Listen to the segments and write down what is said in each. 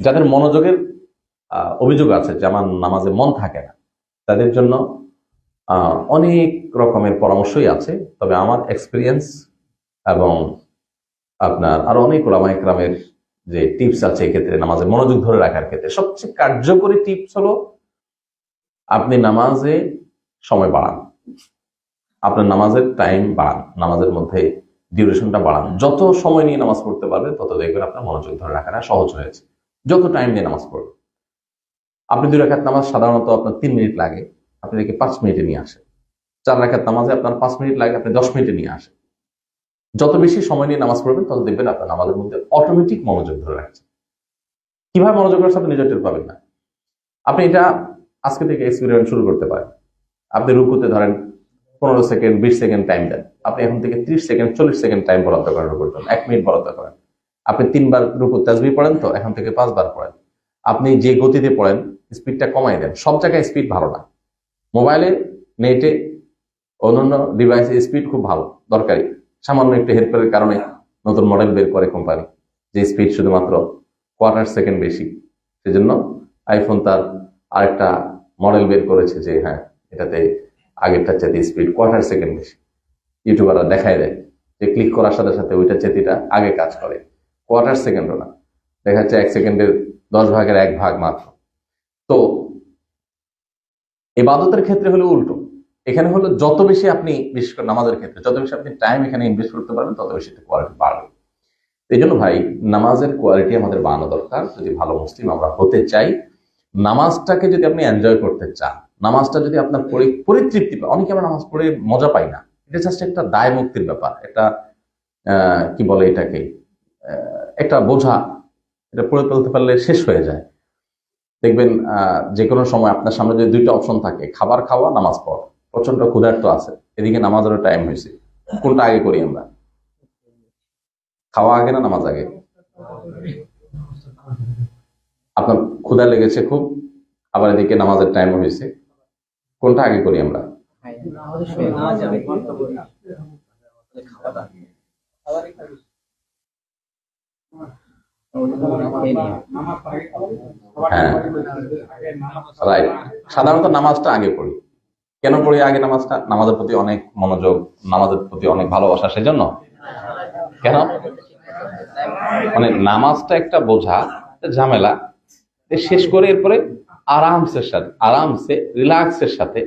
যাদের মনোযোগের অভিযোগ আছে যে আমার নামাজে মন থাকে না, তাদের জন্য অনেক রকমের পরামর্শই আছে। তবে আমার এক্সপিরিয়েন্স এবং আপনার আরো অনেক ওলামা ইকরামের যে টিপস আছে এক্ষেত্রে নামাজে মনোযোগ ধরে রাখার ক্ষেত্রে সবচেয়ে কার্যকরী টিপস হলো আপনি নামাজে সময় বাড়ান, আপনার নামাজের টাইম বাড়ান, নামাজের মধ্যে ডিউরেশনটা বাড়ান। যত সময় নিয়ে নামাজ পড়তে পারবেন তত দেখবেন আপনার মনোযোগ ধরে রাখাটা সহজ হয়েছে। যত টাইম নিয়ে নামাজ পড়বেন, আপনি 2 রাকাত নামাজ সাধারণত আপনার 3 মিনিট লাগে, আপনি এটাকে 5 মিনিটে নিয়ে আসেন। 4 রাকাত নামাজে আপনার 5 মিনিট লাগে, আপনি 10 মিনিটে নিয়ে আসেন। যত বেশি সময় নিয়ে নামাজ পড়বেন তত দেখবেন আপনার নামাজের মধ্যে অটোমেটিক মনোযোগ ধরে রাখছে। কিভাবে মনোযোগ রাখছে আপনি নিজের টের পাবেন না। আপনি এটা আজকে থেকে এক্সপেরিমেন্ট শুরু করতে পারেন। আপনি রুকুতে ধরেন 15 সেকেন্ড 20 সেকেন্ড টাইম দেন, আপনি এখন থেকে 30 সেকেন্ড 40 সেকেন্ড টাইম বরাদ্দ করেন, রুকুর জন্য 1 মিনিট বরাদ্দ করেন। আপনি 3 বার রুকু তাসবিহ পড়েন, তো এখন থেকে 5 বার পড়েন। আপনি যে গতিতে পড়েন স্পিডটা কমাই দেন। সব জায়গায় স্পিড ভালো না, মোবাইলে, নেটে, অন্যান্য ডিভাইসে স্পিড খুব ভালো দরকারি। সামান্য একটু হেরফেরের কারণে নতুন মডেল বের করে কোম্পানি যে স্পিড শুধুমাত্র কোয়ার্টার সেকেন্ড বেশি, সেজন্য আইফোন তার আরেকটা মডেল বের করেছে যে হ্যাঁ এটাতে আগেরটার চাইতে স্পিড কোয়ার্টার সেকেন্ড বেশি। ইউটিউবাররা দেখায় দেয় যে ক্লিক করার সাথে সাথে ওইটা চেতিটা আগে কাজ করে, কোয়ার্টার সেকেন্ডও না, দেখা যাচ্ছে 1 সেকেন্ডের 10 ভাগের 1 ভাগ মাত্র। তো ইবাদতের ক্ষেত্রে হলো উল্টো। এখানে হলো যত বেশি আপনি, বিশেষ করে নামাজের ক্ষেত্রে যত বেশি আপনি টাইম এখানে ইনভেস্ট করতে পারবেন তত বেশি কোয়ালিটি বাড়বে। এই জন্য ভাই নামাজের কোয়ালিটি আমাদের বাড়ানো দরকার। যদি ভালো মুসলিম আমরা হতে চাই, নামাজটাকে যদি আপনি এনজয় করতে চান, নামাজটা যদি আপনার পরিতৃপ্তি পায়, অনেকে আমরা নামাজ পড়ে মজা পাই না, এটা জাস্ট একটা দায় মুক্তির ব্যাপার, একটা কি বলে এটাকে একটা বোঝা, এটা পড়ে ফেলতে পারলে শেষ হয়ে যায়। দেখবেন যে কোনো সময় আপনার সামনে যদি 2টা অপশন থাকে, খাবার খাওয়া, নামাজ পড়া, প্রচন্ড ক্ষুধার্ত আছে, এদিকে নামাজেরও টাইম হয়েছে, কোনটা আগে করি আমরা? খাওয়া আগে না নামাজ আগে? আপনার ক্ষুধা লেগেছে খুব, আবার এদিকে নামাজের টাইম হয়েছে, কোনটা আগে করি আমরা? হ্যাঁ রাইট, সাধারণত নামাজটা আগে পড়ি। কেন পড়ি আগে নামাজটা? নামাজের প্রতি অনেক মনোযোগ, নামাজের প্রতি অনেক ভালোবাসা, সেজন্য। কেন? মানে নামাজটা একটা বোঝা, ঝামেলা, শেষ করে এরপরে আরামসে রিল্যাক্সের সাথে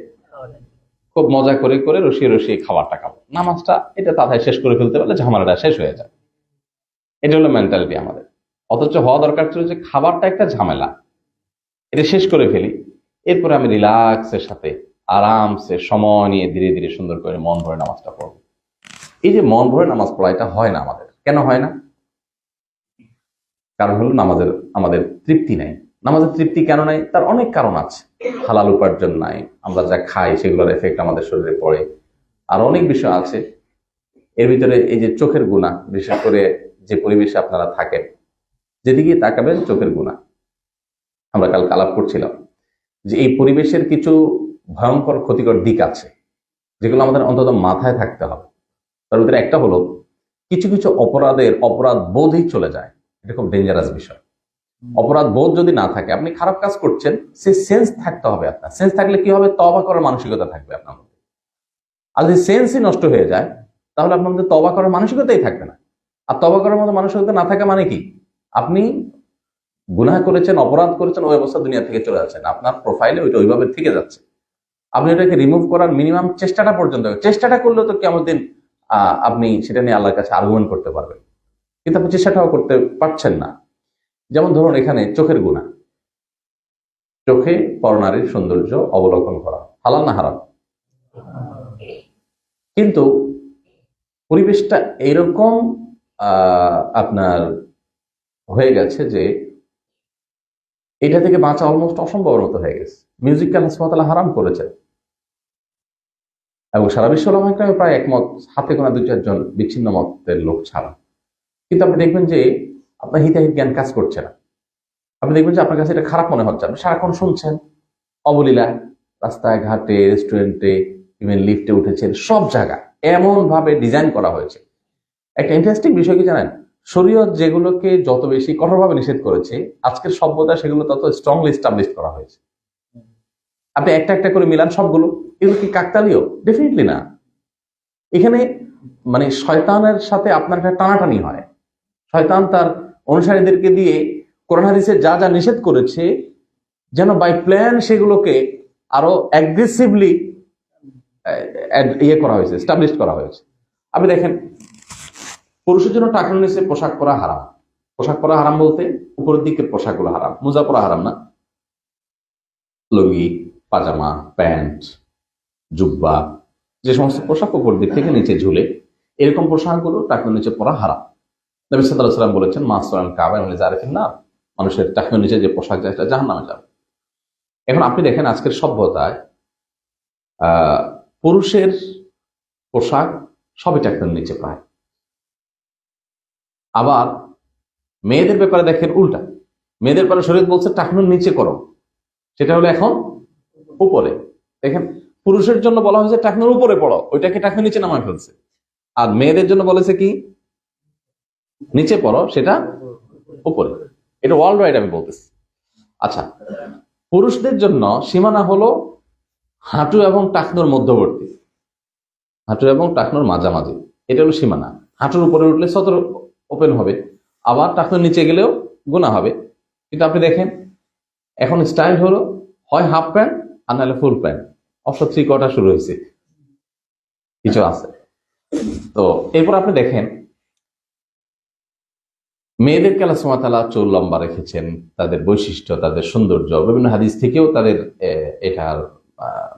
খুব মজা করে করে রসিয়ে রসিয়ে খাবারটা খাবো। নামাজটা এটা তাড়াতাড়ি শেষ করে ফেলতে পারলে ঝামেলাটা শেষ হয়ে যায়। এটা হলো মেন্টালিটি আমাদের। অথচ হওয়া দরকার ছিল যে খাবারটা একটা ঝামেলা, এটা শেষ করে ফেলি, এরপরে আমি রিল্যাক্সের সাথে আরামসে সময় নিয়ে ধীরে ধীরে সুন্দর করে মন ভরে নামাজটা পড়বো। এই যে মন ভরে নামাজ পড়া, এটা হয় না আমাদের। কেন হয় না? কারণ হলো আমাদের তৃপ্তি নাই। নামাজের তৃপ্তি কেন নাই? তার অনেক কারণ আছে। হালাল উপার্জন নাই, আমরা যা খাই সেগুলোর এফেক্ট আমাদের শরীরে পড়ে, আর অনেক বিষয় আছে। এর ভিতরে এই যে চোখের গুনাহ, বিশেষ করে যে পরিবেশে আপনারা থাকেন, যেদিকে তাকাবেন চোখের গুনাহ। আমরা কাল আলাপ করছিলাম যে এই পরিবেশের কিছু ভয়ঙ্কর ক্ষতিকর দিক আছে যেগুলো আমাদের অন্তত মাথায় থাকতে হবে। তার ভিতরে একটা হলো কিছু কিছু অপরাধ বোধই চলে যায়। এটা খুব ডেঞ্জারাস বিষয়। অপরাধ বোধ যদি না থাকে, আপনি খারাপ কাজ করছেন, সেই সেন্স থাকতে হবে আপনার। সেন্স থাকলে কি হবে? তওবা করার মানসিকতা থাকবে আপনার মধ্যে। আর যদি সেন্সই নষ্ট হয়ে যায় তাহলে আপনার মধ্যে তওবা করার মানসিকতাই থাকবে না। আর তওবা করার মতো মানসিকতা না থাকা মানে কি? আপনি গুনাহ করেছেন, অপরাধ করেছেন, ওই অবস্থা দুনিয়া থেকে চলে যাচ্ছেন, আপনার প্রোফাইলে ওইটা ওইভাবে থেকে যাচ্ছে। আপনি এটাকে রিমুভ করার মিনিমাম চেষ্টাটা পর্যন্ত, চেষ্টাটা করলেও তো কেমন দিন আপনি সেটা নিয়ে আল্লাহর কাছে আর্গুমেন্ট করতে পারবেন, কিন্তু আপনি চেষ্টাটাও করতে পারছেন না। যেমন ধরুন এখানে চোখের গুনাহ, চোখে পরনারীর সৌন্দর্য অবলোকন করা হালাল না হারাম? কিন্তু পরিবেশটা এরকম আপনার হয়ে গেছে যে এটা থেকে বাঁচা অলমোস্ট অসম্ভবের মতো হয়ে গেছে। মিউজিককে আল্লাহ সুবহানাহু ওয়া তাআলা হারাম করেছেন এবং সারা বিশ্ব উলামা ইকরাম প্রায় একমত, হাতে গোনা 2-4 জন বিচ্ছিন্ন মতের লোক ছাড়া। কিন্তু আপনি দেখবেন যে আপনার হিতাহিত জ্ঞান কাজ করছে না। আপনি দেখবেন যে আপনার কাছে এটা খারাপ মনে হচ্ছে, আপনি সারাক্ষণ শুনছেন অবলীলা, রাস্তায় ঘাটে, রেস্টুরেন্টে, ইভেন লিফটে উঠেছেন, সব জায়গা এমন ভাবে ডিজাইন করা হয়েছে। একটা ইন্টারেস্টিং বিষয় কি জানেন? শরীয়ত যেগুলোকে যত বেশি কঠোরভাবে নিষেধ করেছে, আজকের সভ্যতা সেগুলো তত স্ট্রংলি এস্টাবলিশ করা হয়েছে। আপনি একটা একটা করে মিলান সবগুলো, এগুলো কি কাকতালীয়? ডেফিনেটলি না। এখানে মানে শয়তানের সাথে আপনার একটা টানাটানি হয়। শয়তান তার অনুসারীদেরকে দিয়ে কোরআন হাদিসে যা যা নিষেধ করেছে যেন বাই প্ল্যান সেগুলোকে আরো অ্যাগ্রেসিভলি ইয়ে করা হয়েছে, এস্টাবলিশ করা হয়েছে। আপনি দেখেন, পুরুষের জন্য টাকনুর নিচে পোশাক পরা হারাম। পোশাক পরা হারাম বলতে উপরের দিকের পোশাকগুলো হারাম, মোজা পরা হারাম না। লুঙ্গি, পাজামা, প্যান্ট, জুব্বা, যে সমস্ত পোশাক উপর দিক থেকে নিচে ঝুলে, এরকম পোশাকগুলো টাকনুর নিচে পরা হারাম। নবী সাল্লাল্লাহু আলাইহি ওয়াসাল্লাম বলেছেন, মাসরান কাবান ওয়া জারিফিন নার, মানুষের টাকনুর নিচে যে পোশাক যায় সেটা জাহান্নামে যাবে। এখন আপনি দেখেন আজকের সভ্যতায় পুরুষের পোশাক সবই টাকনুর নিচে প্রায়। আবার মেয়েদের ব্যাপারে দেখেন উল্টা, মেয়েদের ব্যাপারে শরীয়ত বলছে টাকনুর নিচে করো, সেটা হলো এখন উপরে। দেখেন, পুরুষের জন্য বলা হয়েছে টাকনুর উপরে পড়ো, ওইটাকে টাকনুর নিচে নামায় ফেলছে। আর মেয়েদের জন্য বলেছে কি নিচে পড়ো, সেটা উপরে। এটা ওয়ার্ল্ড ওয়াইড আমি বলতেছি। আচ্ছা, পুরুষদের জন্য সীমানা হলো হাঁটু এবং টাকনুর মধ্যবর্তী, হাঁটু এবং টাকনুর মাঝামাঝি, এটা হলো সীমানা। হাঁটুর উপরে উঠলে সতর ওপেন হবে, আবার টাকনুর নিচে গেলেও গুনাহ হবে। কিন্তু আপনি দেখেন এখন স্টাইল হলো হয় হাফ প্যান্ট আর নাহলে ফুল প্যান্ট, অবশ্য 3/4 শুরু হয়েছে, কিছু আছে। তো এরপর আপনি দেখেন মেয়েদেরকে আল্লাহ সুবহানাহু ওয়া তাআলা চুল লম্বা রেখেছেন, তাদের বৈশিষ্ট্য, তাদের সৌন্দর্য, বিভিন্ন হাদিস থেকেও তাদের এটার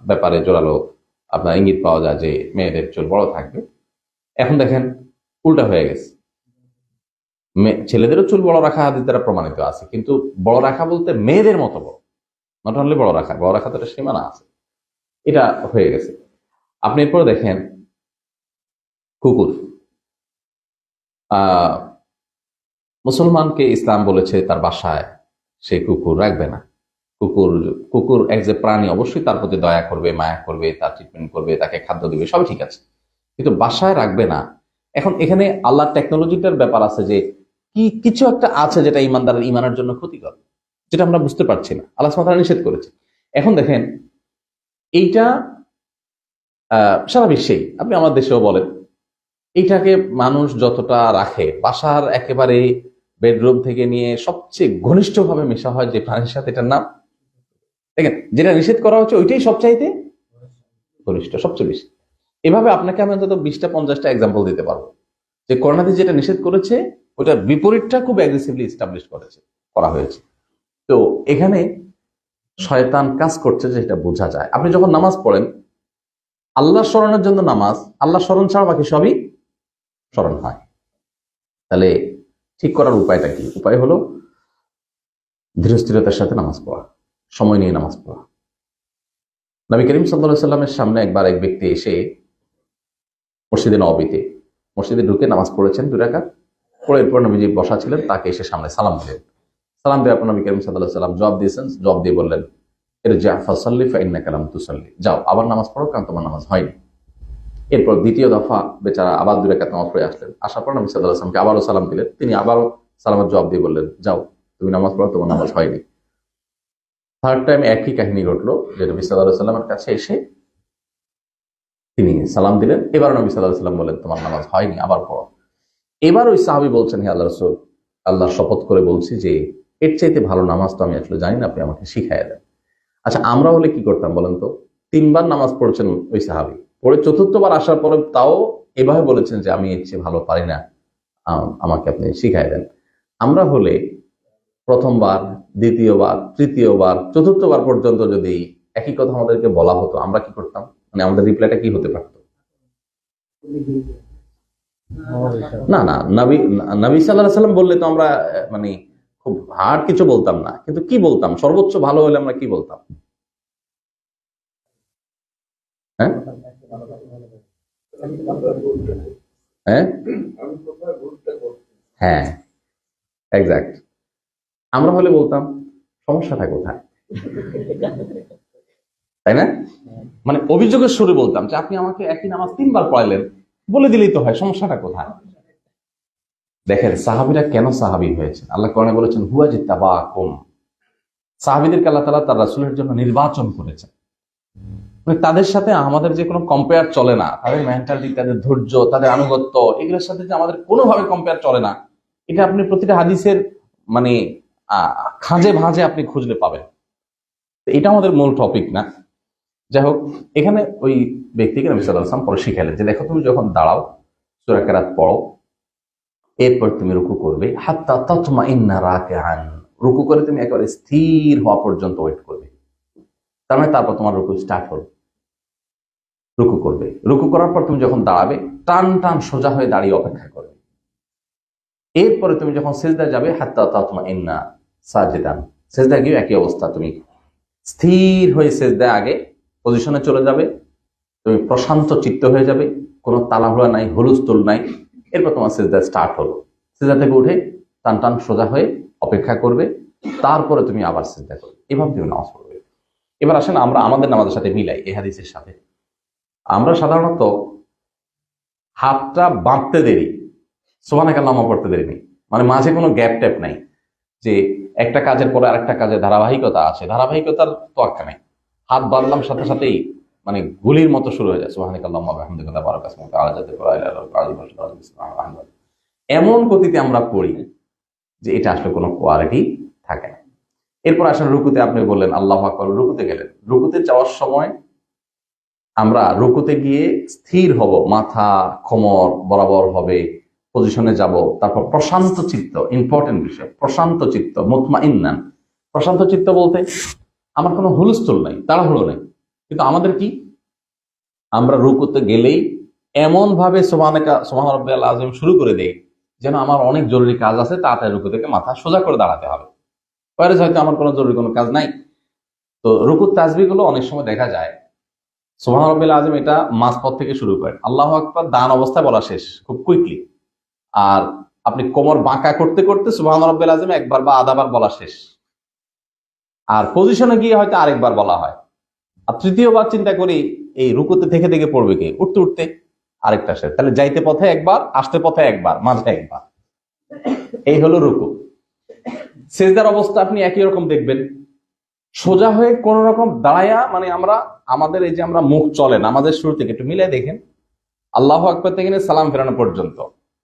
ব্যাপারে জোরালো আপনার ইঙ্গিত পাওয়া যায় যে মেয়েদের চুল বড় থাকবে। এখন দেখেন উল্টা হয়ে গেছে, ছেলেদেরও চুল বড় রাখা হাদিস দ্বারা প্রমাণিত আছে, কিন্তু বড় রাখা বলতে মেয়েদের মতো বড়, নট অনলি বড় রাখা, বড় রাখা তো একটা সীমানা আছে, এটা হয়ে গেছে। আপনি এরপরে দেখেন কুকুর, মুসলমানকে ইসলাম বলেছে তার বাসায় সে কুকুর রাখবে না। কুকুর কুকুর এক যে প্রাণী, অবশ্যই তার প্রতি দয়া করবে, মায়া করবে, তার ট্রিটমেন্ট করবে, তাকে খাদ্য দিবে, সবই ঠিক আছে, কিন্তু বাসায় রাখবে না। এখন এখানে আল্লাহ টেকনোলজিটার ব্যাপার আছে যে কি কিছু একটা আছে যেটা ইমানদারের ইমানের জন্য ক্ষতিকর, যেটা আমরা বুঝতে পারছি না, আল্লাহ সুবহানাহু ওয়া তাআলা নিষেধ করেছে। এখন দেখেন এইটা সারা বিশ্বেই, আপনি আমার দেশেও বলেন, এইটাকে মানুষ যতটা রাখে, বাসার একেবারে বেডরুম থেকে নিয়ে সবচেয়ে ঘনিষ্ঠভাবে মেশা হয় যে প্রাণীর সাথে, এটার নাম দেখেন, যেটা নিষেধ করা হচ্ছে ওইটাই সবচাইতে ঘনিষ্ঠ, সবচেয়ে বেশি। এভাবে আপনাকে আমি অন্তত 20টা-50টা এক্সাম্পল দিতে পারবো যে কোরআন হাদিস যেটা নিষেধ করেছে ওটার বিপরীতটা খুব অ্যাগ্রেসিভলি এস্টাবলিশ করা হয়েছে। তো এখানে শয়তান কাজ করছে যেটা বোঝা যায়। আপনি যখন নামাজ পড়েন, আল্লাহ স্মরণের জন্য নামাজ, আল্লাহ স্মরণ ছাড়া বাকি সবই স্মরণ হয়। তাহলে ঠিক করার উপায়টা কি? উপায় হলো ধীরস্থিরতার সাথে নামাজ পড়া, সময় নিয়ে নামাজ পড়া। নবী করিম সাল্লাল্লাহু আলাইহি সাল্লামের সামনে একবার এক ব্যক্তি এসে মসজিদে নববীতে মসজিদে ঢুকে নামাজ পড়েছেন 2 রাকাত, পরে এরপর নবীজি বসা ছিলেন, তাকে এসে সামনে সালাম দিলেন। সালাম দেওয়ার পর নবী করিম সাল্লাল্লাহু আলাইহি সাল্লাম জবাব দিয়েছেন, জবাব দিয়ে বললেন, ইরজি' ফাসাল্লি ফাইন্নাকা লাম তুসাল্লি, যাও আবার নামাজ পড়ো, কারণ তোমার নামাজ হয়নি। এরপর দ্বিতীয় দফা বেচারা আবার 2 রাকাত নামাজ পড়ে আসলেন। আসার পর নবী সাল্লাল্লাহু আলাইহি ওয়াসাল্লামকে আবারও সালাম দিলেন, তিনি আবারও সালামের জবাব দিয়ে বললেন, যাও তুমি নামাজ পড়ো, তোমার নামাজ হয়নি। থার্ড টাইম একই কাহিনী ঘটলো যে নবী সাল্লাল্লাহু আলাইহি ওয়াসাল্লামের কাছে এসে তিনি সালাম দিলেন, এবার নবী সাল্লাল্লাহু আলাইহি ওয়াসাল্লাম বললেন, তোমার নামাজ হয়নি, আবার পড়ো। এবার ওই সাহাবী বলছেন, হে আল্লাহর রাসূল, আল্লাহর শপথ করে বলছি যে এর চাইতে ভালো নামাজ তো আমি আসলে জানি না, আপনি আমাকে শিখাইয়া দেন। আচ্ছা, আমরা হলে কি করতাম বলেন তো? 3বার নামাজ পড়েছেন ওই সাহাবী, পরে 4র্থবার আসার পরে তাও এভাবে বলেছেন যে আমি এর চেয়ে ভালো পারি না, আমাকে আপনি শিখাই দেন। আমরা হলে প্রথমবার, দ্বিতীয়বার, তৃতীয়বার, 4র্থবার পর্যন্ত যদি একই কথা আমাদেরকে বলা হতো, আমরা কি করতাম? মানে আমাদের রিপ্লাইটা কি হতে পারতো? না না, নবী সাল্লাল্লাহু আলাইহি ওয়াসাল্লাম বললে তো আমরা মানে খুব হার্ড কিছু বলতাম না, কিন্তু কি বলতাম? সর্বোচ্চ ভালো হলে আমরা কি বলতাম? হ্যাঁ হ্যাঁ হ্যাঁ, এক্সাক্ট। আমরা হলে বলতাম সমস্যাটা কোথায়, তাই না? মানে অভিযোগের সুরে বলতাম যে আপনি আমাকে একই নামাজ 3বার পড়াইলেন, বলে দিলেই তো হয়, সমস্যাটা কোথায়? দেখেন সাহাবীরা কেন সাহাবী হয়েছেন, আল্লাহ কোরআনে বলেছেন হুয়া জিত্তাবাকুম, সাহাবীদেরকে আল্লাহ তাআলা তার রাসূলের জন্য নির্বাচন করেছেন। মানে তাদের সাথে আমাদের যে কোনো কম্পেয়ার চলে না, তাদের মেন্টালিটি, তাদের ধৈর্য, তাদের আনুগত্য, এগুলোর সাথে যে আমাদের কোনোভাবে কম্পেয়ার চলে না, এটা আপনি প্রতিটা হাদিসের মানে খাঁজে ভাঁজে আপনি খুঁজলে পাবেন। এটা আমাদের মূল টপিক না। যাই হোক, এখানে ওই ব্যক্তিকে নবী সাল্লাল্লাহু আলাইহি ওয়াসাল্লাম পরে শিখালেন যে দেখো তুমি যখন দাঁড়াও সূরা কিরাত পড়ো, এরপর তুমি রুকু করবে, হাত্তা তাতমাইন্না রাকিআন, রুকু করে তুমি একেবারে স্থির হওয়া পর্যন্ত ওয়েট করবে। তার মানে তারপর তোমার রুকু স্টার্ট হলো, রুকু করবে। রুকু করার পর তুমি যখন দাঁড়াবে টান টান সোজা হয়ে দাঁড়িয়ে অপেক্ষা করবে। এরপরে তুমি যখন সিজদায় যাবে হাত্তা তাতমাইন্না সাজিদান, সিজদায় গিয়ে একই অবস্থা, তুমি স্থির হয়ে সিজদায় আগে পজিশনে চলে যাবে, তুমি প্রশান্ত চিত্ত হয়ে যাবে, কোনো তাড়াহুড়া নাই, হুলস্থুল নাই। এরপর তোমার সিজদা স্টার্ট হলো, সিজদা থেকে উঠে টান টান সোজা হয়ে অপেক্ষা করবে, তারপরে তুমি আবার সিজদা করবে। এভাবে তুমি নামাজ পড়বে। এবার আসেন আমরা আমাদের নামাজের সাথে মিলাই এই হাদিসের সাথে। আমরা সাধারণত হাতটা বাঁধতে দেরি, সুবহানাকাল্লাহ পড়তে দেরি নেই, মানে মাঝে কোনো গ্যাপ ট্যাপ নাই যে একটা কাজের পরে আরেকটা কাজে ধারাবাহিকতা আছে, ধারাবাহিকতার তোয়াক্কা নাই। হাত বাঁধলাম সাথে সাথেই মানে গুলির মতো শুরু হয়ে যায়, সুবহানাকাল্লাহ বিহামদিকা বারাকা ইসমুকা আলা জাতি এমন গতিতে আমরা পড়ি যে এটা আসলে কোনো কোয়ালিটি থাকে না। এরপর আসলে রুকুতে আপনি বললেন আল্লাহু আকবার, রুকুতে গেলেন, রুকুতে যাওয়ার সময় আমরা রুকুতে গিয়ে স্থির হব, মাথা কোমর বরাবর হবে, পজিশনে যাব, তারপর প্রশান্ত চিত্ত, ইম্পর্টেন্ট বিষয়, প্রশান্ত চিত্ত, মুতমাইন্নান। প্রশান্ত চিত্ত বলতে আমার কোনো হুলস্থুল নাই, তাড়াহুড়ো নেই, কিন্তু আমাদের কি, আমরা রুকুতে গেলেই এমন ভাবে সুবহান রাব্বিয়াল আযীম শুরু করে দেই যেন আমার অনেক জরুরি কাজ আছে, তাড়াতাড়ি রুকু থেকে মাথা সোজা করে দাঁড়াতে হবে। পরে হয়তো আমার কোনো জরুরি কোনো কাজ নাই। তো রুকুর তাসবিহ গুলো অনেক সময় দেখা যায় সুবহান রাব্বিয়াল আযীম এটা মাঝপথ থেকে শুরু করেন, আল্লাহু আকবার দান অবস্থায় বলা শেষ খুব কুইকলি, আর আপনি কোমর বাঁকা করতে করতে সুবহান রাব্বিয়াল আযীম একবার বা আধাবার বলা শেষ, আর পজিশনে গিয়ে হয়তো আরেকবার বলা হয়, আর তৃতীয়বার চিন্তা করি এই রুকুতে থেকে থেকে পড়বে কে, উঠতে উঠতে আরেকটা শেষ, তাহলে যাইতে পথে একবার, আসতে পথে একবার, মাঝে একবার। এই হলো রুকু। সিজদার অবস্থা আপনি একই রকম দেখবেন, সোজা হয়ে কোন রকম দাঁড়ায়া, মানে আমরা আমাদের এই যে আমরা মুখ চলেন আমাদের শুরু থেকে একটু মিলাই দেখেন, আল্লাহু আকবার থেকে নিয়ে সালাম ফেরানো পর্যন্ত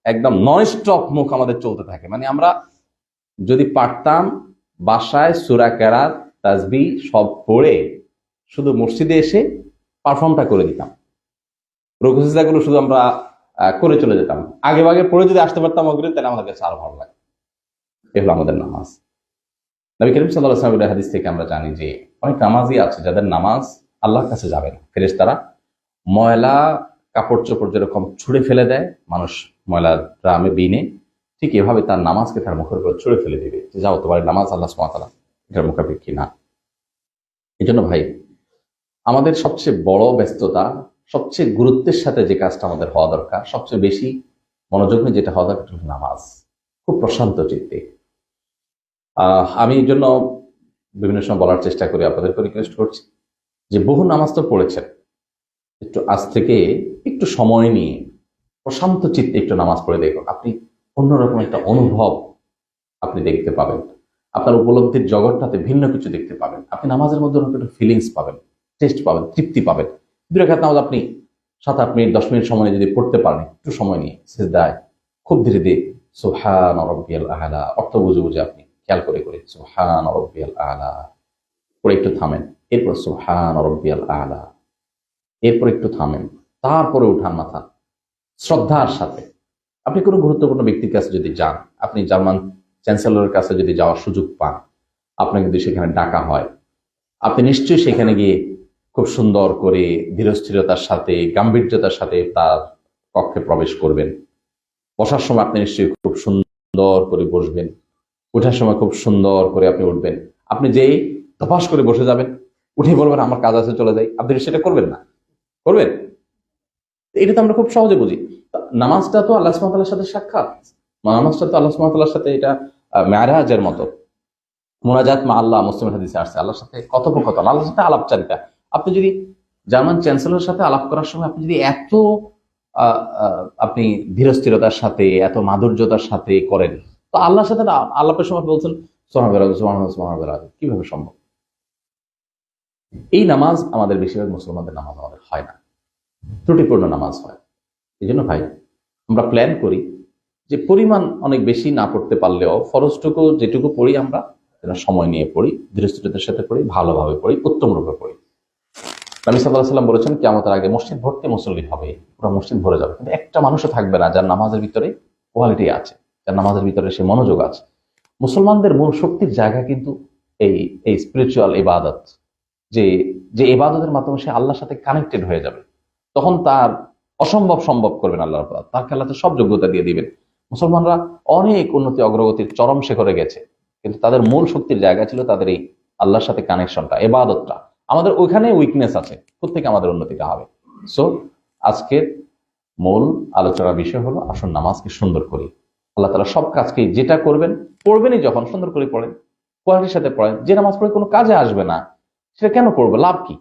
একদম নন স্টপ মুখ আমাদের চলতে থাকে। মানে আমরা যদি পারতাম বাসায় সূরা কিরাত তাসবিহ সব পড়ে শুধু মসজিদে এসে পারফর্মটা করে দিতাম, রুকু সিজদা গুলো শুধু আমরা করে চলে যেতাম, আগে ভাগে পড়ে যদি আসতে পারতাম অগ্রিম, তাহলে আমাদের কাছে আরো ভালো লাগে। এ হলো আমাদের নামাজ। নবী করিম সাল্লাল্লাহু আলাইহি ওয়াসাল্লামের হাদিস থেকে আমরা জানি যে অনেক নামাজি আছে যাদের নামাজ আল্লাহর কাছে যাবে না। ফেরেশতারা ময়লা কাপড় চোপড় যেরকম ছুঁড়ে ফেলে দেয় মানুষ ময়লা ড্রামে বিনে, ঠিক এভাবে তার নামাজকে তার মুখের উপর ছুঁড়ে ফেলে দিবে যে যাও, তোমার নামাজ আল্লাহ সুবহানাহু ওয়া তাআলা এটার মুখাপেক্ষী না। এই জন্য ভাই আমাদের সবচেয়ে বড় ব্যস্ততা, সবচেয়ে গুরুত্বের সাথে যে কাজটা আমাদের হওয়া দরকার, সবচেয়ে বেশি মনোযোগ নিয়ে যেটা হওয়া দরকার, নামাজ, খুব প্রশান্ত চিত্তে। আমি এই জন্য বিভিন্ন সময় বলার চেষ্টা করি, আপনাদেরকে রিকোয়েস্ট করছি যে বহু নামাজ তো পড়েছেন, একটু আজ থেকে একটু সময় নিয়ে প্রশান্ত চিত্তে একটু নামাজ পড়ে দেখুন, আপনি অন্যরকম একটা অনুভব আপনি দেখতে পাবেন, আপনার উপলব্ধির জগৎটাতে ভিন্ন কিছু দেখতে পাবেন, আপনি নামাজের মধ্যে একটা ফিলিংস পাবেন, টেস্ট পাবেন, তৃপ্তি পাবেন। 2 রাকাত নামাজ আপনি 7-8 মিনিট 10 মিনিট সময় যদি পড়তে পারেন, একটু সময় নিয়ে সিজদায় খুব ধীরে ধীরে সুবহান রাব্বিয়াল আ'লা, অর্থ বুঝে বুঝে আপনি খেয়াল করে করে সুবহান রাব্বিয়াল আ'লা পরে একটু থামেন, এরপর সুবহান রাব্বিয়াল আ'লা, এরপর একটু থামেন, তারপরে উঠান মাথা শ্রদ্ধার সাথে। আপনি কোনো গুরুত্বপূর্ণ ব্যক্তির কাছে যদি যান, আপনি জার্মান চ্যান্সেলরের কাছে যদি যাওয়ার সুযোগ পান, আপনাকে যদি সেখানে ডাকা হয়, আপনি নিশ্চয়ই সেখানে গিয়ে খুব সুন্দর করে ধীরস্থিরতার সাথে গাম্ভীর্যতার সাথে তার কক্ষে প্রবেশ করবেন। বসার সময় আপনি নিশ্চয়ই খুব সুন্দর করে বসবেন, ওঠার সময় খুব সুন্দর করে আপনি উঠবেন। আপনি যেই ধপাস করে বসে যাবেন, উঠে বলবেন আমার কাজ আছে চলে যাই, আপনি সেটা করবেন না, করবেন? এটা তো আমরা খুব সহজে বুঝি। নামাজটা তো আল্লাহ সুবহানাহু ওয়া তাআলার সাথে সাক্ষাৎ, নামাজটা তো আল্লাহ সুবহানাহু ওয়া তাআলার সাথে, এটা মেরাজের মতো, মুনাজাত মা আল্লাহ, মুসলিমের হাদিসে আসছে, আল্লাহর সাথে কথোপকথন, আল্লাহর সাথে আলাপচারিতা। আপনি যদি জার্মান চ্যান্সেলরের সাথে আলাপ করার সময় আপনি যদি এত আপনি ধীরস্থিরতার সাথে এত মাধুর্যতার সাথে করেন, তো আল্লাহর সাথে না আল্লাপের সময় বলছেন সুবহানাল্লাহ, কিভাবে সম্ভব? এই নামাজ আমাদের বেশিরভাগ মুসলমানদের নামাজ আমাদের হয় না, ত্রুটিপূর্ণ নামাজ হয়। এই জন্য ভাই আমরা প্ল্যান করি যে পরিমাণ অনেক বেশি না পড়তে পারলেও ফরজটুকু যেটুকু পড়ি আমরা যেন সময় নিয়ে পড়ি, ধীরস্থিরতার সাথে পড়ি, ভালোভাবে পড়ি, উত্তম রূপে পড়ি। নবী সাল্লাল্লাহু আলাইহি সাল্লাম বলেছেন কিয়ামতের আগে মসজিদ ভর্তি মুসল্লি হবে, পুরো মসজিদ ভরে যাবে, কিন্তু একটা মানুষও থাকবে না যার নামাজের ভিতরে কোয়ালিটি আছে, যার নামাজের ভিতরে সে মনোযোগ আছে। মুসলমানদের মূল শক্তির জায়গা কিন্তু এই এই স্পিরিচুয়াল ইবাদত, যে যে ইবাদতের মাধ্যমে সে আল্লাহর সাথে কানেক্টেড হয়ে যাবে, তখন তার অসম্ভব সম্ভব করবেন আল্লাহ রাব্বুল আলামিন, তার খেলাতে সব যোগ্যতা দিয়ে দিবেন। মুসলমানরা অনেক উন্নতি অগ্রগতির চরম শিখরে গেছে, কিন্তু তাদের মূল শক্তির জায়গা ছিল তাদের এই আল্লাহর সাথে কানেকশনটা, ইবাদতটা। আমাদের ওইখানে উইকনেস আছে, কোত্থেকে আমাদের উন্নতিটা হবে? সো আজকের মূল আলোচনার বিষয় হলো আসুন নামাজকে সুন্দর করি। আল্লাহ তাআলা সব কাজকে যেটা করবেন, পড়বেনই যখন সুন্দর করে পড়েন, কোয়ালিটির সাথে পড়েন। যে নামাজ পড়ে কোনো কাজে আসবে না সেটা কেন করবো, লাভ কি?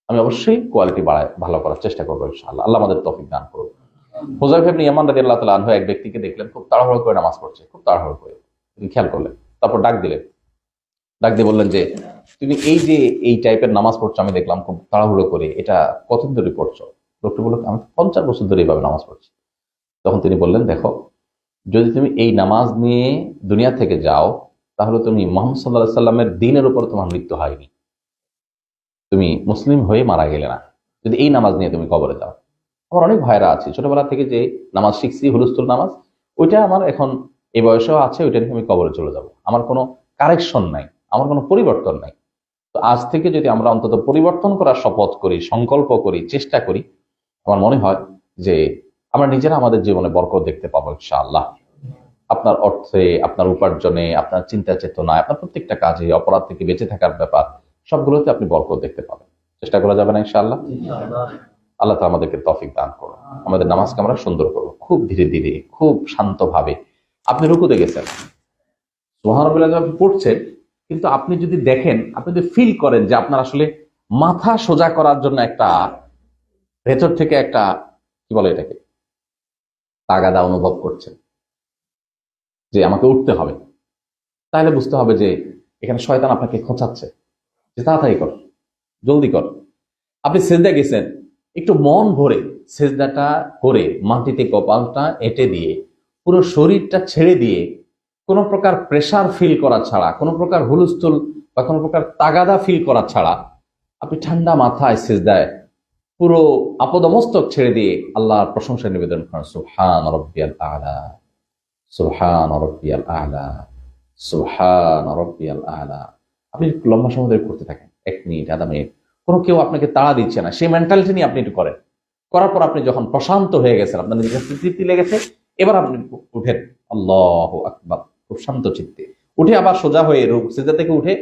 আমি অবশ্যই কোয়ালিটি বাড়ায় ভালো করার চেষ্টা করবো ইনশাআল্লাহ। আল্লাহ আমাদের তৌফিক দান করুন। হুযায়ফা ইবনে ইয়ামান রাদিয়াল্লাহু তাআলা আনহু এক ব্যক্তিকে দেখলেন খুব তাড়াহুড়ো করে নামাজ পড়ছে, খুব তাড়াহুড়ো করে, তিনি খেয়াল করলেন। তারপর ডাক দিলেন, ডাক দিয়ে বললেন যে তুমি এই যে এই টাইপের নামাজ পড়ছো আমি দেখলাম খুব তাড়াহুড়ো করে, এটা কতদিন ধরে পড়ছো? লোকটি বলল আমি 50 বছর ধরে এইভাবে নামাজ পড়ছি। তখন তিনি বললেন দেখো, যদি তুমি এই নামাজ নিয়ে দুনিয়া থেকে যাও তাহলে তুমি মুহাম্মদ সাল্লাল্লাহু আলাইহি সাল্লামের দ্বীনের উপর তোমার মৃত্যু হয়নি, তুমি মুসলিম হয়ে মারা গেলে না, যদি এই নামাজ নিয়ে তুমি কবরে যাও। আমার অনেক ভাইরা আছে ছোটবেলা থেকে যে নামাজ শিখছি হুলস্থুল নামাজ, ওইটা আমার এখন এই বয়সেও আছে, ওইটা নিয়ে আমি কবরে চলে যাব, আমার কোনো কারেকশন নাই, আমার কোনো পরিবর্তন নাই। তো আজ থেকে যদি আমরা অন্তত পরিবর্তন করার শপথ করি, সংকল্প করি, চেষ্টা করি, আমার মনে হয় যে আমরা নিজেরা আমাদের জীবনে বরকত দেখতে পাবো ইনশাআল্লাহ। আপনার অর্থে, আপনার উপার্জনে, আপনার চিন্তা চেতনায়, আপনার প্রত্যেকটা কাজে, অপরাধ থেকে বেঁচে থাকার ব্যাপার সবগুলোতে আপনি বরকত দেখতে পাবেন। চেষ্টা করা যাবে না ইনশাআল্লাহ? আল্লাহ তাআলা আমাদেরকে তৌফিক দান করুন। আমাদের নামাজকে আমরা সুন্দর করব, খুব ধীরে ধীরে, খুব শান্তভাবে। আপনি রুকুতে গেছেন, সুবহানাল্লাহ আপনি পড়ছেন, কিন্তু আপনি যদি দেখেন, আপনি যদি ফিল করেন যে আপনার আসলে মাথা সোজা করার জন্য একটা ভেতর থেকে একটা কি বলে এটাকে তাগাদা অনুভব করছেন যে আমাকে উঠতে হবে, তাহলে বুঝতে হবে যে এখানে শয়তান আপনাকে খোঁচাচ্ছে যে তাড়াতাড়ি কর, জলদি কর। আপনি সেজদা গেছেন, একটু মন ভরে সেজদাটা করে মাটিতে কপালটা এঁটে দিয়ে পুরো শরীরটা ছেড়ে দিয়ে কোনো প্রকার প্রেসার ফিল করা ছাড়া, কোনো প্রকার হুলস্থুল বা কোনো প্রকার তাগাদা ফিল করা ছাড়া আপনি ঠান্ডা মাথায় সেজদায় পুরো আপদমস্তক ছেড়ে দিয়ে আল্লাহর প্রশংসা নিবেদন করেন, সুবহান রাব্বিয়াল আ'লা, সুবহান রাব্বিয়াল আ'লা, সুবহান রাব্বিয়াল আ'লা। আপনি লম্বা সময় ধরে করতে থাকেন, 1 মিনিট, আধা মিনিট, কোনো কেউ আপনাকে তাড়া দিচ্ছে না, সেই মেন্টালিটি নিয়ে আপনি একটু করেন। করার পর আপনি যখন প্রশান্ত হয়ে গেছেন, আপনার নিজের কাছে তৃপ্তি লেগেছে, এবার আপনি উঠেন, আল্লাহু আকবার, খুব শান্ত চিত্তে উঠে আবার সোজা হয়ে সেজদা থেকে উঠে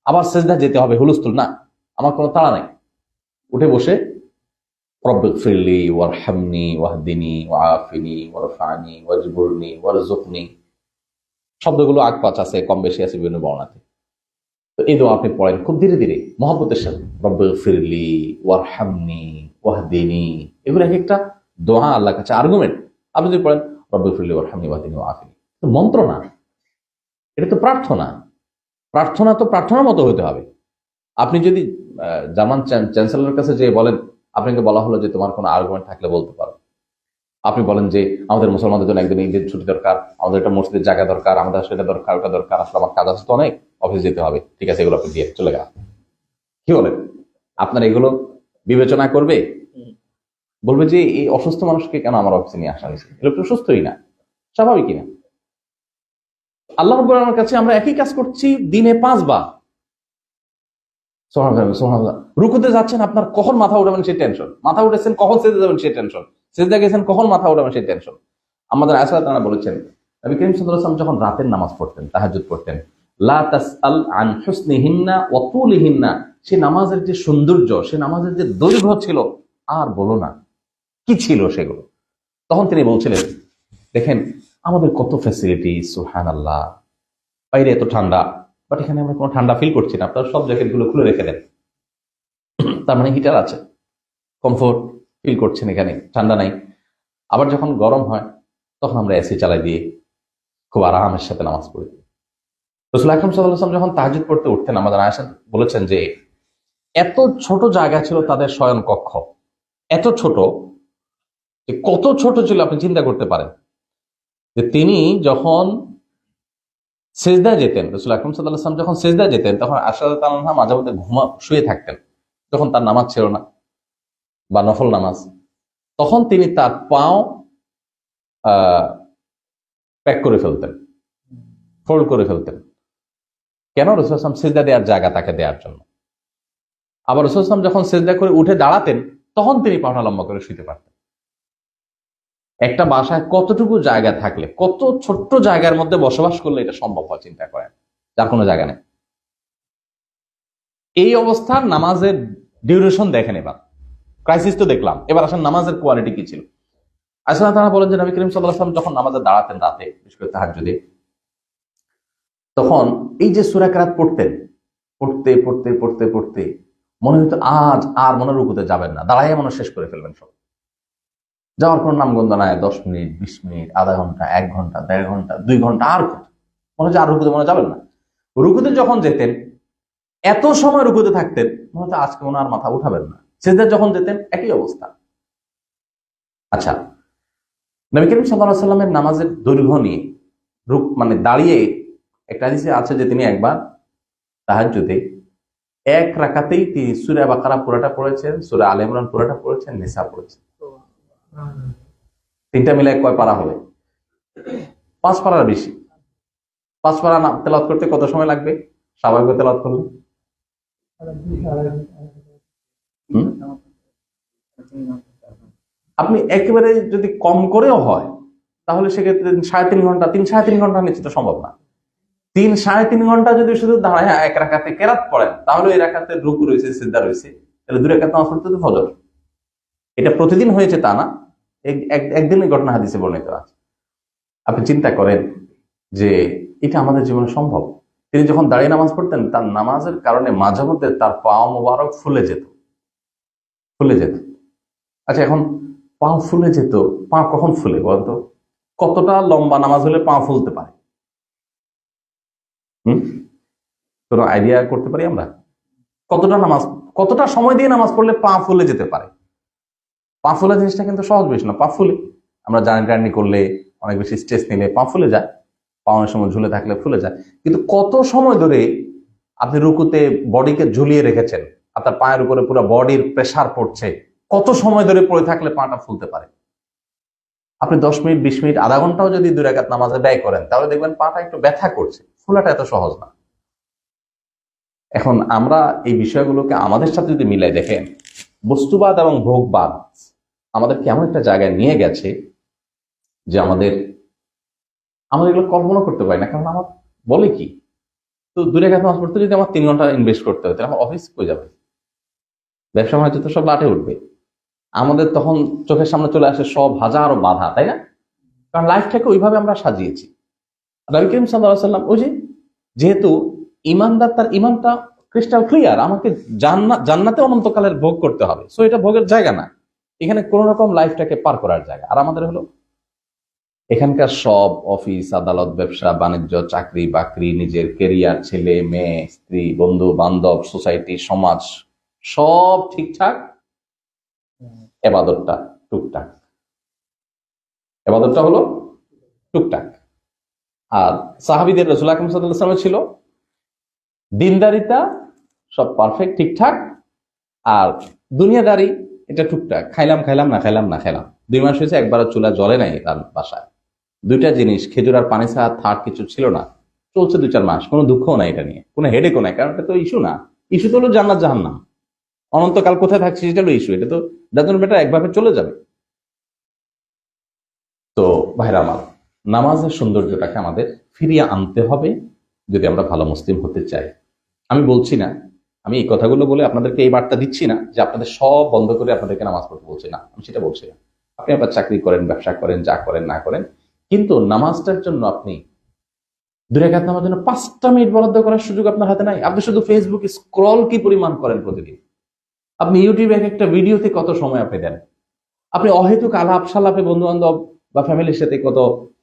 আবার সেজদা যেতে হবে, হুলস্থুল না, আমার কোনো তাড়া নাই। উঠে বসে রব্বিগফিরলি ওয়ারহামনি ওয়াহদিনি ওয়াআফিনি ওয়ারফানি ওয়াজবুরনি ওয়ারযুকনি, শব্দগুলো আগ পাঁচ আছে, কম বেশি আছে বিভিন্ন বর্ণাতে। তো এই দোয়া আপনি পড়েন খুব ধীরে ধীরে মহব্বতের সাথে, রব্বিগফিরলি ওয়ারহামনি ওয়াহদিনি, এগুলো এক একটা দোয়া আল্লাহর কাছে আর্গুমেন্ট। আপনি যদি পড়েন রব্বিগফিরলি ওয়ারহামনি ওয়াহদিনি ওয়াআফিনি, তো মন্ত্র না, এটা তো প্রার্থনা। প্রার্থনা তো প্রার্থনার মতো হতে হবে। আপনি যদি জার্মান চ্যান্সেলরের কাছে যে বলেন, আপনাকে বলা হলো যে তোমার কোনো আর্গুমেন্ট থাকলে বলতে পারো, আপনি বলেন যে আমাদের মুসলমানদের জন্য একদিন ঈদের ছুটি দরকার, আমাদের একটা মসজিদের জায়গা দরকার, আমাদের সেটা দরকার, ওটা দরকার, আসলে আমার কাজ আছে তো অনেক, অফিস যেতে হবে, ঠিক আছে, এগুলো আপনি দিয়ে চলে গেলাম। কি বলেন? আপনার এগুলো বিবেচনা করবে? বলবে যে এই অসুস্থ মানুষকে কেন আমার অফিসে নিয়ে আসা হয়েছে, এগুলো তো সুস্থই না, স্বাভাবিকই না। আল্লাহ রাব্বুল আলামিনের কাছে আমরা একই কাজ করছি দিনে 5 বার। সুবহানাল্লাহ। রুকুতে যাচ্ছেন, আপনার কখন মাথা উঠাবেন সেই টেনশন, মাথা উঠেছেন কখন সেজদা যাবেন সেই টেনশন, সেজদা গেছেন কখন মাথা উঠাবেন সেই টেনশন। আমাদের আয়েশা রাদিয়াল্লাহু আনহা বলেছেন, নবী করিম সাল্লাল্লাহু আলাইহি ওয়াসাল্লাম যখন রাতের নামাজ পড়তেন, তাহাজ্জুদ পড়তেন, লা তাসআল আন হুসনিহিন্না ওয়া তুলিহিন্না, সেই নামাজের যে সৌন্দর্য, সেই নামাজের যে দৈর্ঘ্য ছিল, আর বলো না কি ছিল সেগুলো। তখন তিনি বলছিলেন, দেখেন আমাদের কত ফ্যাসিলিটি, সুবহানাল্লাহ, বাইরে এত ঠান্ডা, বাট এখানে আমরা কোনো ঠান্ডা ফিল করছি না, আপনারা সব জ্যাকেট গুলো খুলে রেখে দেন, তার মানে হিটার আছে, কমফোর্ট, ফিল করছেন এখানে ঠান্ডা নাই। আবার যখন গরম হয় তখন আমরা এসি চালাই দিয়ে খুব আরামের সাথে নামাজ পড়ি। রাসূল আকরাম সাল্লাল্লাহু আলাইহি ওয়াসাল্লাম যখন তাহাজ্জুদ পড়তে উঠতেন, আমাদের আয়েশা বলেছেন যে এত ছোট জায়গা ছিল তাদের শয়ন কক্ষ, এত ছোট যে কত ছোট ছিল আপনি চিন্তা করতে পারেন। যে তিনি যখন সেজদায় যেতেন, রাসূল আকরাম সাল্লাল্লাহু আলাইহি ওয়াসাল্লাম যখন সেজদায় যেতেন তখন আয়েশা রাদিয়াল্লাহু আনহা মাঝে মধ্যে শুয়ে থাকতেন, যখন তার নামাজ ছিল না বা নফল নামাজ, তখন তিনি তার পাও প্যাক করে ফেলতেন, ফোল্ড করে ফেলতেন। কেন? রাসূল সাল্লাল্লাহু আলাইহি ওয়াসাল্লাম সেজদা দেওয়ার জায়গা তাকে দেওয়ার জন্য। আবার রাসূল সাল্লাল্লাহু আলাইহি ওয়াসাল্লাম যখন সেজদা করে উঠে দাঁড়াতেন তখন তিনি পাটা লম্বা করে শুতে পারতেন। একটা বাসায় কতটুকু জায়গা থাকলে, কত ছোট্ট জায়গার মধ্যে বসবাস করলে এটা সম্ভব হয় চিন্তা করেন, যার কোনো জায়গা নেই। এই অবস্থার নামাজের ডিউরেশন দেখেন। এবার ক্রাইসিস তো দেখলাম, এবার আসেন নামাজের কোয়ালিটি কি ছিল। আয়েশা তাআলা বলেন যে নবী করিম সাল্লাল্লাহু আলাইহি ওয়াসাল্লাম যখন নামাজে দাঁড়াতেন রাতে, বিশেষ করে তাহাজ্জুদে, তখন এই যে সূরা কিরাত পড়তেন, পড়তে পড়তে পড়তে পড়তে মনে হতো আজ আর মনে রুকুতে যাবেন না, দাঁড়াইয়া মনে শেষ করে ফেলবেন সব। যাওয়ার কোনো নামগন্ধ নাই। 10 মিনিট, 20 মিনিট, আধা ঘন্টা, 1 ঘন্টা, 1.5 ঘন্টা, 2 ঘন্টা, আর কত মনে হচ্ছে আর রুকুতে মনে যাবেন না। রুকুতে যখন যেতেন এত সময় রুকুতে থাকতেন মনে হতো আজকে মনে আর মাথা উঠাবেন না। সিজদায় যখন যেতেন একই অবস্থা। আচ্ছা, নবী করিম সাল্লাল্লাহু আলাইহি ওয়াসাল্লামের নামাজের দৈর্ঘ্য নিয়ে মানে দাঁড়িয়ে একটা হাদিসে আছে যে তিনি একবার তাহাজ্জুদে এক রাকাতেই তিনি সূরা বাকারা পুরোটা পড়েছেন, সূরা আলে ইমরান পুরোটা পড়েছেন, নিসা পড়েছেন। তিনটা মিলে কয় পারা হবে? 5 পারার বেশি। 5 পারা তেলাওয়াত করতে কত সময় লাগবে স্বাভাবিক তেলাওয়াত করলে? আপনি একেবারে যদি কম করেও হয় তাহলে সেক্ষেত্রে 3.5 ঘন্টা, 3-3.5 ঘন্টার নিচে তো সম্ভব না। 3-3.5 ঘন্টা যদি শুধু দাঁড়ায় এক রাকাতে কেরাত পড়েন তাহলে এই রাকাতে রুকু রয়েছে, সিজদা রয়েছে, তাহলে 2 রাকাত নামাজ পড়তে তো ফজর। এটা প্রতিদিন হয়েছে তা না, একদিনের ঘটনা হাদিসে বর্ণিত আছে। আপনি চিন্তা করেন যে এটা আমাদের জীবনে সম্ভব। তিনি যখন দাঁড়িয়ে নামাজ পড়তেন তার নামাজের কারণে মাঝে মধ্যে তার পা মোবারক ফুলে যেত। আচ্ছা, এখন পা ফুলে যেত, পা কখন ফুলে বলতো? কতটা লম্বা নামাজ হলে পা ফুলতে পারে? কোনো আইডিয়া করতে পারি আমরা? কতটা সময় দিয়ে নামাজ পড়লে পা ফুলে যেতে পারে? পা ফুলে জিনিসটা কিন্তু সহজ বেশি না। পা ফুলে আমরা জার্নি করলে, অনেক বেশি স্ট্রেস নিলে পা ফুলে যায়, পা অনেক সময় ঝুলে থাকলে ফুলে যায়। কিন্তু কত সময় ধরে আপনি রুকুতে বডিকে ঝুলিয়ে রেখেছেন, আপনার পায়ের উপরে পুরো বডির প্রেসার পড়ছে, কত সময় ধরে পড়ে থাকলে পাটা ফুলতে পারে? আপনি 10 মিনিট, 20 মিনিট, আধা ঘন্টাও যদি 2 রাকাত নামাজে ব্যয় করেন তাহলে দেখবেন পাটা একটু ব্যথা করছে, ফুলাটা এত সহজ না। এখন আমরা এই বিষয়গুলোকে আমাদের সাথে যদি মিলাই দেখেন, বস্তুবাদ এবং ভোগবাদ আমাদের কেমন একটা জায়গায় নিয়ে গেছে যে আমাদের এগুলো কল্পনা করতে পারি না। কারণ আমার বলে কি, তো 2 রাকাত নামাজ পড়তে যদি আমার 3 ঘন্টা ইনভেস্ট করতে হয়, তাহলে আমার অফিস কই যাবে? ব্যবসা বাণিজ্য তো সব লাটে উঠবে। আমাদের তখন চোখের সামনে চলে আসে সব হাজারো বাধা, তাই না? কারণ লাইফটাকে ওইভাবে আমরা সাজিয়েছি। নবী করিম সাল্লাল্লাহু আলাইহি ওয়াসাল্লাম যেহেতু ইমানদার, তার ইমানটা ক্রিস্টাল ক্লিয়ার, আমাকে জান্নাতে অনন্তকালের ভোগ করতে হবে, সো এটা ভোগের জায়গা না, এখানে কোন রকম লাইফটাকে পার করার জায়গা। আর আমাদের হলো এখানকার সব অফিস আদালত, ব্যবসা বাণিজ্য, চাকরি বাকরি, নিজের কেরিয়ার, ছেলে মেয়ে, স্ত্রী, বন্ধু বান্ধব, সোসাইটি, সমাজ, সব ঠিকঠাক, এবাদতটা টুকটাক। এবাদতটা হলো টুকটাক। আর সাহাবীদের, রাসূল আকরাম সাল্লাল্লাহু আলাইহি ওয়াসাল্লাম ছিল দিনদারিতা সব পারফেক্ট ঠিকঠাক, আর দুনিয়াদারি এটা টুকটাক, খাইলাম না খাইলাম। 2 মাস হয়েছে একবার চুলা জ্বলে নাই তার বাসায়। 2টা জিনিস, খেজুর আর পানি ছাড়া থার্ড কিছু ছিল না। চলছে 2-4 মাস, কোনো দুঃখও নাই এটা নিয়ে, কোনো হেডেকও নাই। কারণ এটা তো ইস্যু না। ইস্যু তো হলো জান্নাত জাহান্নাম, অনন্তকাল কোথায় থাকছে সেটা হলো ইস্যু। এটা তো দাদুন বেটা একভাবে চলে যাবে। তো ভাইরা আমার, নামাজের সৌন্দর্যটাকে আমাদের ফিরিয়ে আনতে হবে যদি আমরা ভালো মুসলিম হতে চাই। আমি বলছি না, আমি এই কথাগুলো বলে আপনাদেরকে এই বার্তা দিচ্ছি না যে আপনাদের সব বন্ধ করে আপনাদেরকে নামাজ পড়তে বলছি না, আমি সেটা বলছি না। আপনি আবার চাকরি করেন, ব্যবসা করেন, যা করেন না করেন, কিন্তু নামাজটার জন্য আপনি 2 রাকাত নামাজের জন্য 5টা মিনিট বরাদ্দ করার সুযোগ আপনার হাতে নাই। আপনি শুধু ফেসবুকে স্ক্রল কি পরিমাণ করেন প্রতিদিন? আপনি ইউটিউবে একটা ভিডিওতে কত সময় আপনি দেন? আপনি অহেতুক আলাপ সালাপে বন্ধু বান্ধব বা ফ্যামিলির সাথে কত,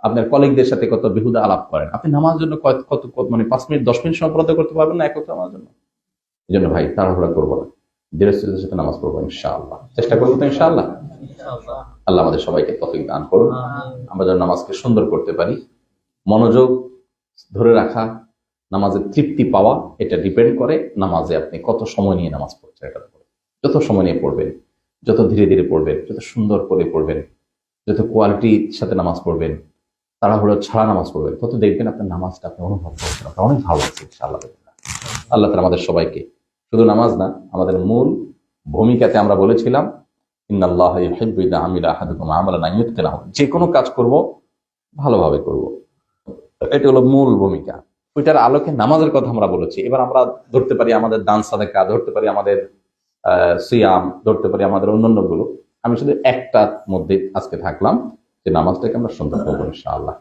আপনার কলিগদের সাথে কত বেহুদা আলাপ করেন, আপনি নামাজের জন্য মানে 5 মিনিট 10 মিনিট সময় বরাদ্দ করতে পারবেন না একত্র নামাজের জন্য? এই জন্য ভাই তাড়াহুড়া করবো না, ধীরে স্থিরের সাথে নামাজ পড়বো ইনশাআল্লাহ, চেষ্টা করবো তো ইনশাআল্লাহ। আল্লাহ আমাদের সবাইকে তৌফিক দান করুন, আমরা যেন নামাজকে সুন্দর করতে পারি। মনোযোগ ধরে রাখা, নামাজের তৃপ্তি পাওয়া, এটা ডিপেন্ড করে নামাজে আপনি কত সময় নিয়ে নামাজ পড়ছেন। এটার উপরে যত সময় নিয়ে পড়বেন, যত ধীরে ধীরে পড়বেন, যত সুন্দর করে পড়বেন, যত কোয়ালিটির সাথে নামাজ পড়বেন, তাড়াহুড়ো ছাড়া নামাজ পড়বেন, তত দেখবেন আপনার নামাজটা আপনি অনুভব করছেন, আপনার অনেক ভালো লাগছে ইনশাআল্লাহ। আল্লাহ তাআলা আমাদের সবাইকে, শুধু নামাজ না, আমাদের মূল ভূমিকাতে আমরা বলেছিলাম ইন্নাল্লাহা ইউহিব্বু ইযা আমিলা আহাদুকুম আমালান আন ইউতকিনাহু, যে কোনো কাজ করব ভালোভাবে করব, এটা হলো মূল ভূমিকা। ওইটার আলোকে নামাজের কথা আমরা বলেছি। এবার আমরা ধরতে পারি আমাদের দান সাদাকা, ধরতে পারি আমাদের সিয়াম, ধরতে পারি আমাদের অন্যান্য গুলো। আমি শুধু একটার মধ্যে আজকে থাকলাম, যে নামাজটাকে আমরা সুন্দর করবো ইনশাআল্লাহ।